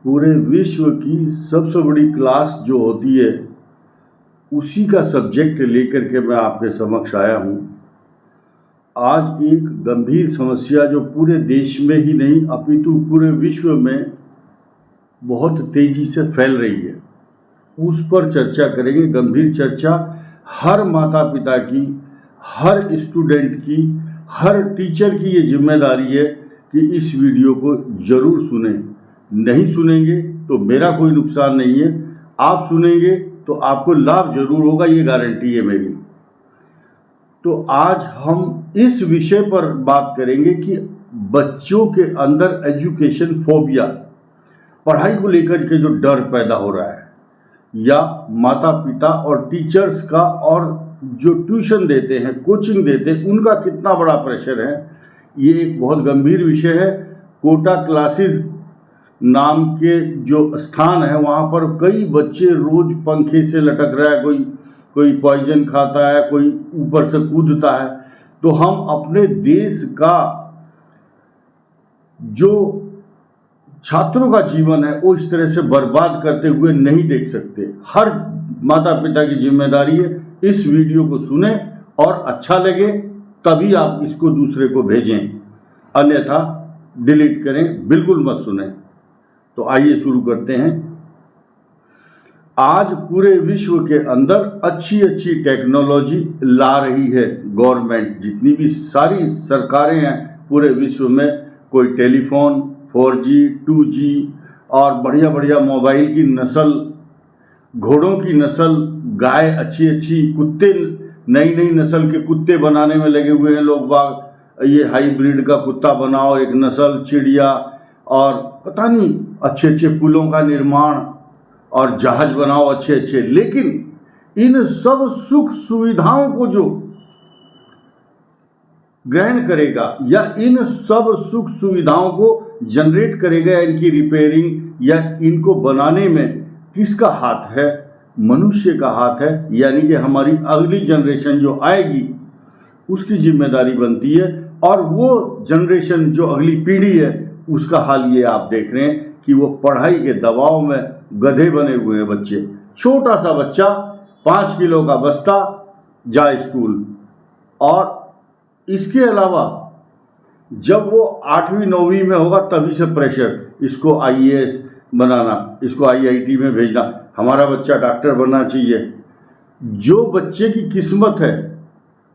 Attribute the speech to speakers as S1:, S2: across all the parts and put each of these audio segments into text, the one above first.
S1: पूरे विश्व की सबसे बड़ी क्लास जो होती है उसी का सब्जेक्ट लेकर के मैं आपके समक्ष आया हूँ। आज एक गंभीर समस्या जो पूरे देश में ही नहीं अपितु पूरे विश्व में बहुत तेजी से फैल रही है, उस पर चर्चा करेंगे। गंभीर चर्चा हर माता पिता की, हर स्टूडेंट की, हर टीचर की ये जिम्मेदारी है कि इस वीडियो को जरूर सुनें। नहीं सुनेंगे तो मेरा कोई नुकसान नहीं है, आप सुनेंगे तो आपको लाभ जरूर होगा, ये गारंटी है मेरी। तो आज हम इस विषय पर बात करेंगे कि बच्चों के अंदर एजुकेशन फोबिया, पढ़ाई को लेकर के जो डर पैदा हो रहा है, या माता पिता और टीचर्स का और जो ट्यूशन देते हैं, कोचिंग देते हैं, उनका कितना बड़ा प्रेशर है। ये एक बहुत गंभीर विषय है। कोटा क्लासेस नाम के जो स्थान है वहाँ पर कई बच्चे रोज पंखे से लटक रहा है, कोई पॉइजन खाता है, कोई ऊपर से कूदता है। तो हम अपने देश का जो छात्रों का जीवन है वो इस तरह से बर्बाद करते हुए नहीं देख सकते। हर माता पिता की जिम्मेदारी है इस वीडियो को सुने और अच्छा लगे तभी आप इसको दूसरे को भेजें, अन्यथा डिलीट करें, बिल्कुल मत सुने। तो आइए शुरू करते हैं। आज पूरे विश्व के अंदर अच्छी अच्छी टेक्नोलॉजी ला रही है गवर्नमेंट, जितनी भी सारी सरकारें हैं पूरे विश्व में, कोई टेलीफोन 4G 2G और बढ़िया बढ़िया मोबाइल की नस्ल, घोड़ों की नस्ल, गाय अच्छी अच्छी, कुत्ते नई नई नस्ल के कुत्ते बनाने में लगे हुए हैं लोग बाग। ये हाइब्रिड का कुत्ता बनाओ एक नस्ल, चिड़िया, और पता नहीं अच्छे अच्छे पुलों का निर्माण और जहाज बनाओ अच्छे अच्छे। लेकिन इन सब सुख सुविधाओं को जो ग्रहण करेगा या इन सब सुख सुविधाओं को जनरेट करेगा या इनकी रिपेयरिंग या इनको बनाने में किसका हाथ है? मनुष्य का हाथ है। यानी कि हमारी अगली जनरेशन जो आएगी उसकी जिम्मेदारी बनती है। और वो जनरेशन जो अगली पीढ़ी है उसका हाल ये आप देख रहे हैं कि वो पढ़ाई के दबाव में गधे बने हुए हैं बच्चे। छोटा सा बच्चा 5 किलो का बस्ता जाए स्कूल, और इसके अलावा जब वो 8वीं 9वीं में होगा तभी से प्रेशर, इसको IAS बनाना, इसको IIT में भेजना, हमारा बच्चा डॉक्टर बनना चाहिए। जो बच्चे की किस्मत है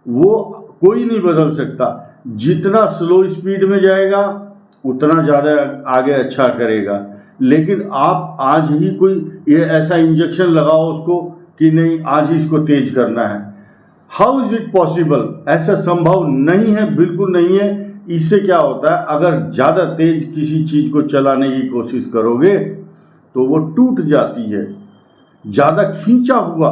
S1: वो कोई नहीं बदल सकता। जितना स्लो स्पीड में जाएगा उतना ज़्यादा आगे अच्छा करेगा। लेकिन आप आज ही कोई ये ऐसा इंजेक्शन लगाओ उसको कि नहीं आज ही इसको तेज करना है, हाउ इज इट पॉसिबल? ऐसा संभव नहीं है, बिल्कुल नहीं है। इससे क्या होता है, अगर ज़्यादा तेज किसी चीज़ को चलाने की कोशिश करोगे तो वो टूट जाती है। ज़्यादा खींचा हुआ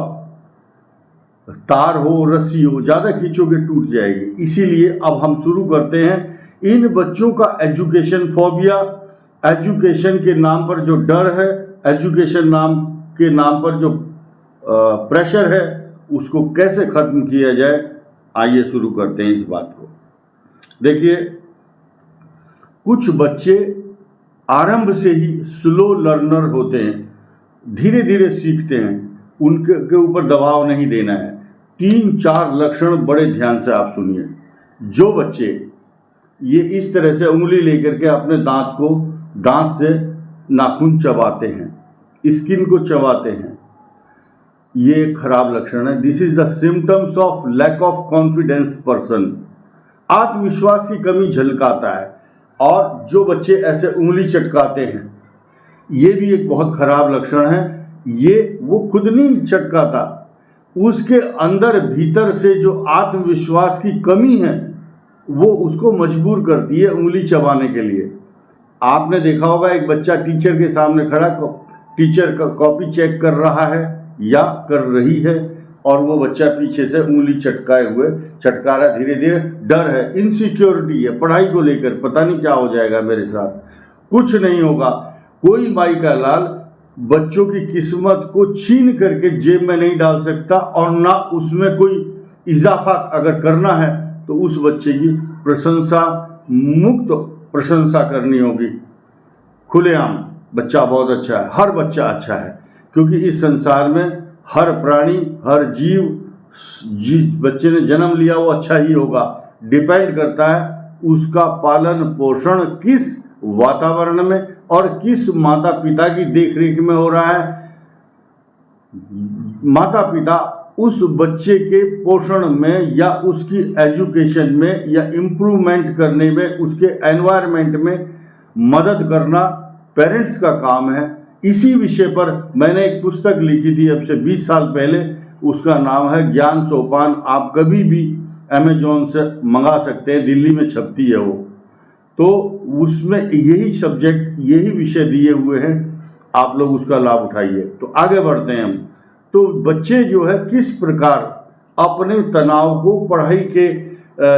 S1: तार हो, रस्सी हो, ज़्यादा खींचोगे टूट जाएगी। इसीलिए अब हम शुरू करते हैं। इन बच्चों का एजुकेशन फोबिया, एजुकेशन के नाम पर जो डर है, एजुकेशन नाम के नाम पर जो प्रेशर है, उसको कैसे खत्म किया जाए, आइए शुरू करते हैं इस बात को। देखिए, कुछ बच्चे आरंभ से ही स्लो लर्नर होते हैं, धीरे धीरे सीखते हैं, उनके ऊपर दबाव नहीं देना है। 3-4 लक्षण बड़े ध्यान से आप सुनिए। जो बच्चे ये इस तरह से उंगली लेकर के अपने दांत से नाखून चबाते हैं, स्किन को चबाते हैं, ये एक खराब लक्षण है। This is the symptoms of lack of confidence person. आत्मविश्वास की कमी झलकाता है। और जो बच्चे ऐसे उंगली चटकाते हैं, ये भी एक बहुत खराब लक्षण है। ये वो खुद नहीं चटकाता, उसके अंदर भीतर से जो आत्मविश्वास की कमी है वो उसको मजबूर करती है उंगली चबाने के लिए। आपने देखा होगा एक बच्चा टीचर के सामने खड़ा, टीचर का कॉपी चेक कर रहा है या कर रही है, और वो बच्चा पीछे से उंगली चटका रहा है, धीरे धीरे। डर है, इनसिक्योरिटी है पढ़ाई को लेकर, पता नहीं क्या हो जाएगा मेरे साथ। कुछ नहीं होगा। कोई माई का लाल बच्चों की किस्मत को छीन करके जेब में नहीं डाल सकता, और ना उसमें कोई इजाफा अगर करना है तो उस बच्चे की प्रशंसा, मुक्त प्रशंसा करनी होगी खुलेआम। बच्चा बहुत अच्छा है, हर बच्चा अच्छा है, क्योंकि इस संसार में हर प्राणी, हर जीव, जिस बच्चे ने जन्म लिया वो अच्छा ही होगा। डिपेंड करता है उसका पालन पोषण किस वातावरण में और किस माता पिता की देखरेख में हो रहा है। माता पिता उस बच्चे के पोषण में या उसकी एजुकेशन में या इम्प्रूवमेंट करने में, उसके एनवायरनमेंट में मदद करना पेरेंट्स का काम है। इसी विषय पर मैंने एक पुस्तक लिखी थी अब से 20 साल पहले, उसका नाम है ज्ञान सोपान। आप कभी भी अमेजोन से मंगा सकते हैं, दिल्ली में छपती है वो। तो उसमें यही सब्जेक्ट, यही विषय दिए हुए हैं, आप लोग उसका लाभ उठाइए। तो आगे बढ़ते हैं हम। तो बच्चे जो है किस प्रकार अपने तनाव को, पढ़ाई के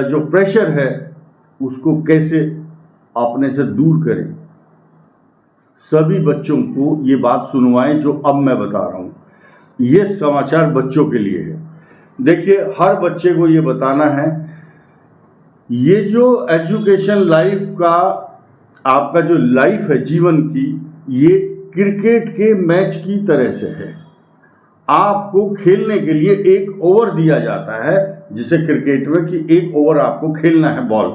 S1: जो प्रेशर है उसको कैसे अपने से दूर करें। सभी बच्चों को ये बात सुनवाएं जो अब मैं बता रहा हूँ। ये समाचार बच्चों के लिए है। देखिए, हर बच्चे को ये बताना है, ये जो एजुकेशन लाइफ का, आपका जो लाइफ है जीवन की, ये क्रिकेट के मैच की तरह से है। आपको खेलने के लिए एक ओवर दिया जाता है, जिसे क्रिकेट में कि एक ओवर आपको खेलना है बॉल।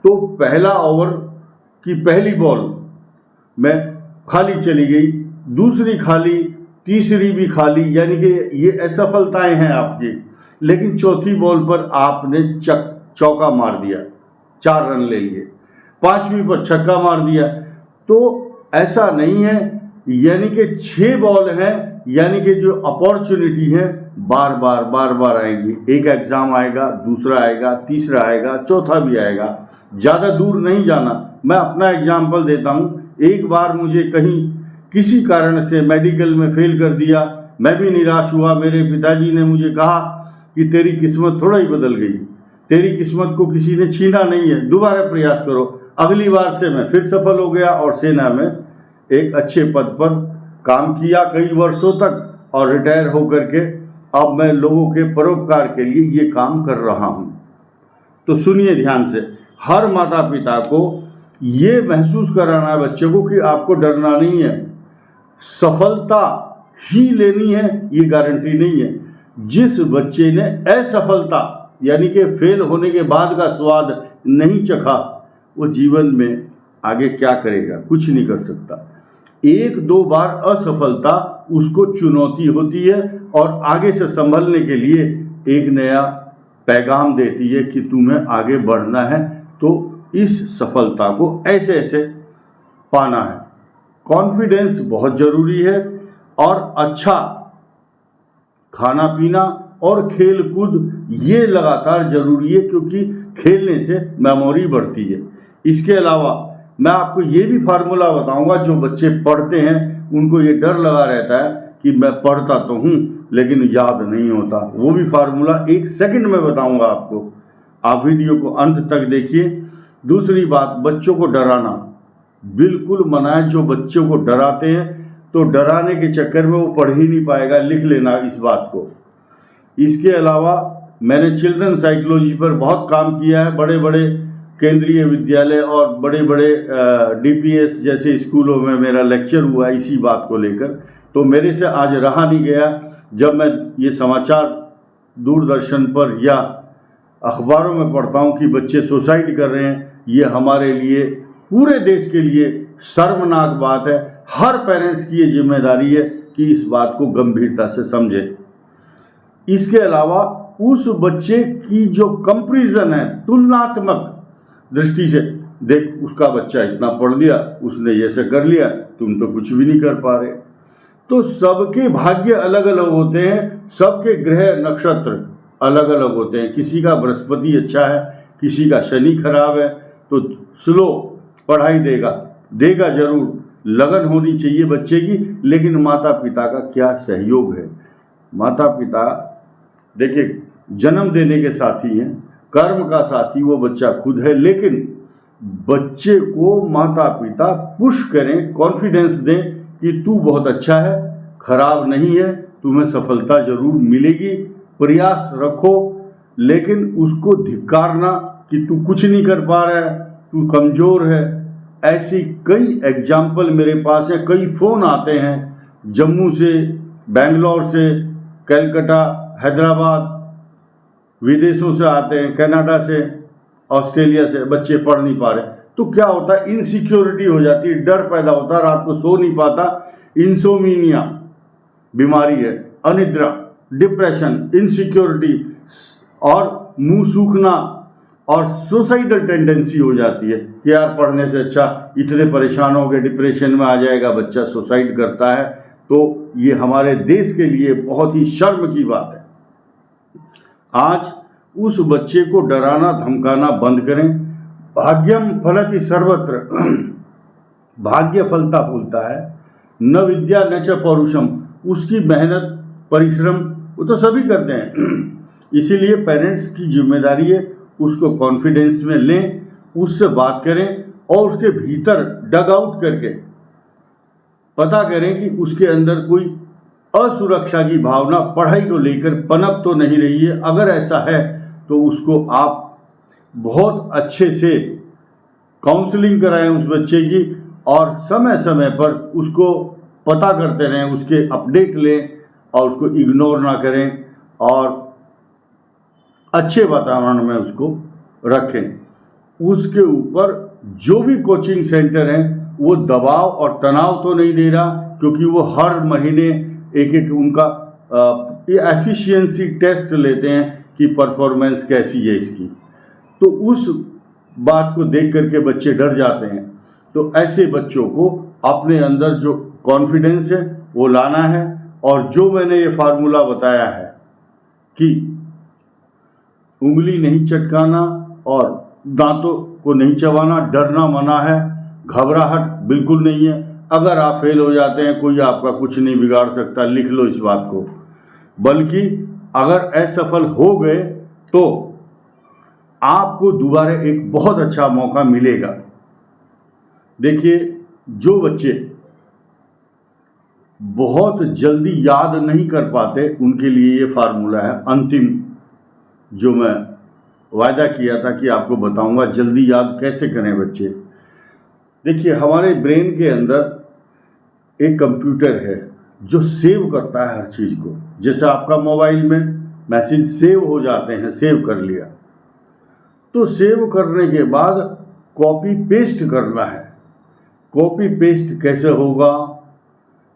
S1: तो पहला ओवर की पहली बॉल में खाली चली गई, दूसरी खाली, तीसरी भी खाली, यानी कि ये असफलताएं हैं आपकी। लेकिन चौथी बॉल पर आपने चौका मार दिया, 4 रन ले लिए, 5वीं पर छक्का मार दिया। तो ऐसा नहीं है, यानी कि 6 बॉल हैं, यानी कि जो अपॉर्चुनिटी है बार बार आएगी। एक एग्जाम आएगा, दूसरा आएगा, तीसरा आएगा, चौथा भी आएगा। ज़्यादा दूर नहीं जाना। मैं अपना एग्जाम्पल देता हूँ। एक बार मुझे कहीं किसी कारण से मेडिकल में फेल कर दिया, मैं भी निराश हुआ। मेरे पिताजी ने मुझे कहा कि तेरी किस्मत थोड़ा ही बदल गई, तेरी किस्मत को किसी ने छीना नहीं है, दोबारा प्रयास करो। अगली बार से मैं फिर सफल हो गया और सेना में एक अच्छे पद पर काम किया कई वर्षों तक, और रिटायर होकर के अब मैं लोगों के परोपकार के लिए ये काम कर रहा हूँ। तो सुनिए ध्यान से, हर माता पिता को ये महसूस कराना है बच्चों को कि आपको डरना नहीं है, सफलता ही लेनी है, ये गारंटी नहीं है। जिस बच्चे ने असफलता यानी कि फेल होने के बाद का स्वाद नहीं चखा, वो जीवन में आगे क्या करेगा, कुछ नहीं कर सकता। 1-2 बार असफलता उसको चुनौती होती है और आगे से संभलने के लिए एक नया पैगाम देती है कि तुम्हें आगे बढ़ना है, तो इस सफलता को ऐसे ऐसे पाना है। कॉन्फिडेंस बहुत ज़रूरी है, और अच्छा खाना पीना और खेल कूद ये लगातार ज़रूरी है, क्योंकि खेलने से मेमोरी बढ़ती है। इसके अलावा मैं आपको ये भी फार्मूला बताऊंगा, जो बच्चे पढ़ते हैं उनको ये डर लगा रहता है कि मैं पढ़ता तो हूँ लेकिन याद नहीं होता। वो भी फार्मूला 1 सेकंड में बताऊंगा आपको, आप वीडियो को अंत तक देखिए। दूसरी बात, बच्चों को डराना बिल्कुल मना है। जो बच्चों को डराते हैं तो डराने के चक्कर में वो पढ़ ही नहीं पाएगा, लिख लेना इस बात को। इसके अलावा मैंने चिल्ड्रन साइकोलॉजी पर बहुत काम किया है, बड़े बड़े केंद्रीय विद्यालय और बड़े बड़े DPS जैसे स्कूलों में मेरा लेक्चर हुआ इसी बात को लेकर। तो मेरे से आज रहा नहीं गया, जब मैं ये समाचार दूरदर्शन पर या अखबारों में पढ़ता हूँ कि बच्चे सुसाइड कर रहे हैं, ये हमारे लिए, पूरे देश के लिए शर्मनाक बात है। हर पेरेंट्स की ये जिम्मेदारी है कि इस बात को गंभीरता से समझे। इसके अलावा उस बच्चे की जो कंपैरिजन है, तुलनात्मक दृष्टि से, देख उसका बच्चा इतना पढ़ लिया, उसने ये कर लिया, तुम तो कुछ भी नहीं कर पा रहे। तो सबके भाग्य अलग अलग होते हैं, सबके ग्रह नक्षत्र अलग अलग होते हैं। किसी का बृहस्पति अच्छा है, किसी का शनि खराब है, तो स्लो पढ़ाई देगा जरूर, लगन होनी चाहिए बच्चे की। लेकिन माता पिता का क्या सहयोग है। माता पिता देखिए जन्म देने के साथी हैं, कर्म का साथी वो बच्चा खुद है, लेकिन बच्चे को माता पिता पुश करें, कॉन्फिडेंस दें कि तू बहुत अच्छा है, खराब नहीं है, तुम्हें सफलता जरूर मिलेगी, प्रयास रखो। लेकिन उसको धिक्कारना कि तू कुछ नहीं कर पा रहा है, तू कमज़ोर है, ऐसी कई एग्जाम्पल मेरे पास है, कई फ़ोन आते हैं जम्मू से, बेंगलोर से, कलकत्ता, हैदराबाद, विदेशों से आते हैं, कनाडा से, ऑस्ट्रेलिया से, बच्चे पढ़ नहीं पा रहे। तो क्या होता है, इनसिक्योरिटी हो जाती है, डर पैदा होता है, रात को सो नहीं पाता, इंसोमिनिया बीमारी है, अनिद्रा, डिप्रेशन, इनसिक्योरिटी और मुंह सूखना और सुसाइडल टेंडेंसी हो जाती है कि यार पढ़ने से अच्छा इतने परेशान हो गए, डिप्रेशन में आ जाएगा, बच्चा सुसाइड करता है। तो ये हमारे देश के लिए बहुत ही शर्म की बात है। आज उस बच्चे को डराना धमकाना बंद करें। भाग्यम फलति सर्वत्र, भाग्य फलता फूलता है, न विद्या न च पौरुषम, उसकी मेहनत परिश्रम वो तो सभी करते हैं। इसीलिए पेरेंट्स की जिम्मेदारी है उसको कॉन्फिडेंस में लें, उससे बात करें और उसके भीतर डग आउट करके पता करें कि उसके अंदर कोई असुरक्षा की भावना पढ़ाई को लेकर पनप तो नहीं रही है। अगर ऐसा है तो उसको आप बहुत अच्छे से काउंसलिंग कराएं उस बच्चे की, और समय समय पर उसको पता करते रहें, उसके अपडेट लें और उसको इग्नोर ना करें और अच्छे वातावरण में उसको रखें। उसके ऊपर जो भी कोचिंग सेंटर हैं वो दबाव और तनाव तो नहीं दे रहा, क्योंकि वो हर महीने एक एक उनका एफिशिएंसी टेस्ट लेते हैं कि परफॉर्मेंस कैसी है इसकी। तो उस बात को देख करके बच्चे डर जाते हैं। तो ऐसे बच्चों को अपने अंदर जो कॉन्फिडेंस है वो लाना है, और जो मैंने ये फार्मूला बताया है कि उंगली नहीं चटकाना और दांतों को नहीं चबाना, डरना मना है, घबराहट बिल्कुल नहीं है। अगर आप फेल हो जाते हैं कोई आपका कुछ नहीं बिगाड़ सकता, लिख लो इस बात को। बल्कि अगर असफल हो गए तो आपको दोबारा एक बहुत अच्छा मौका मिलेगा। देखिए, जो बच्चे बहुत जल्दी याद नहीं कर पाते उनके लिए ये फार्मूला है अंतिम, जो मैं वायदा किया था कि आपको बताऊंगा जल्दी याद कैसे करें बच्चे। देखिए, हमारे ब्रेन के अंदर एक कंप्यूटर है जो सेव करता है हर चीज़ को। जैसे आपका मोबाइल में मैसेज सेव हो जाते हैं, सेव कर लिया, तो सेव करने के बाद कॉपी पेस्ट करना है। कॉपी पेस्ट कैसे होगा,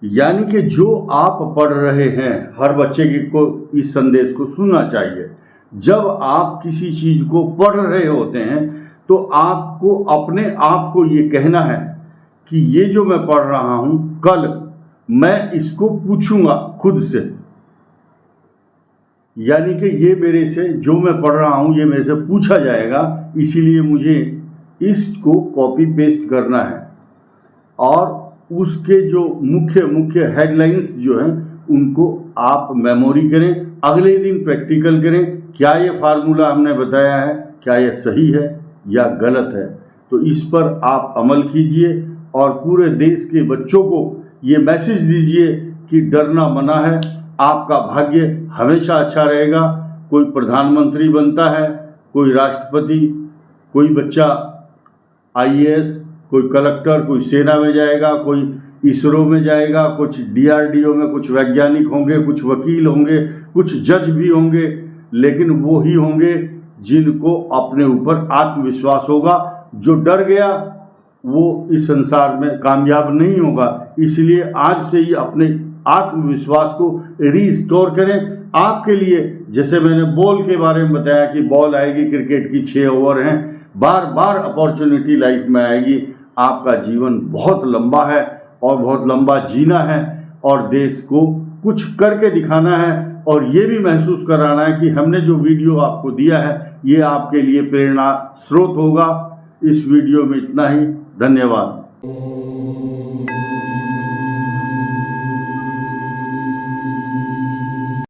S1: यानी कि जो आप पढ़ रहे हैं, हर बच्चे को इस संदेश को सुनना चाहिए। जब आप किसी चीज को पढ़ रहे होते हैं तो आपको अपने आप को ये कहना है कि ये जो मैं पढ़ रहा हूं कल मैं इसको पूछूंगा खुद से, यानी कि ये मेरे से जो मैं पढ़ रहा हूं ये मेरे से पूछा जाएगा, इसीलिए मुझे इसको कॉपी पेस्ट करना है। और उसके जो मुख्य हेडलाइंस जो हैं उनको आप मेमोरी करें, अगले दिन प्रैक्टिकल करें। क्या ये फार्मूला हमने बताया है, क्या ये सही है या गलत है? तो इस पर आप अमल कीजिए और पूरे देश के बच्चों को ये मैसेज दीजिए कि डरना मना है, आपका भाग्य हमेशा अच्छा रहेगा। कोई प्रधानमंत्री बनता है, कोई राष्ट्रपति, कोई बच्चा IAS, कोई कलेक्टर, कोई सेना में जाएगा, कोई इसरो में जाएगा, कुछ DRDO में कुछ वैज्ञानिक होंगे, कुछ वकील होंगे, कुछ जज भी होंगे, लेकिन वो ही होंगे जिनको अपने ऊपर आत्मविश्वास होगा। जो डर गया वो इस संसार में कामयाब नहीं होगा। इसलिए आज से ही अपने आत्मविश्वास को रीस्टोर करें। आपके लिए, जैसे मैंने बॉल के बारे में बताया कि बॉल आएगी, क्रिकेट की 6 ओवर हैं, बार बार अपॉर्चुनिटी लाइफ में आएगी। आपका जीवन बहुत लंबा है और बहुत लंबा जीना है और देश को कुछ करके दिखाना है, और ये भी महसूस कराना है कि हमने जो वीडियो आपको दिया है ये आपके लिए प्रेरणा स्रोत होगा। इस वीडियो में इतना ही। धन्यवाद।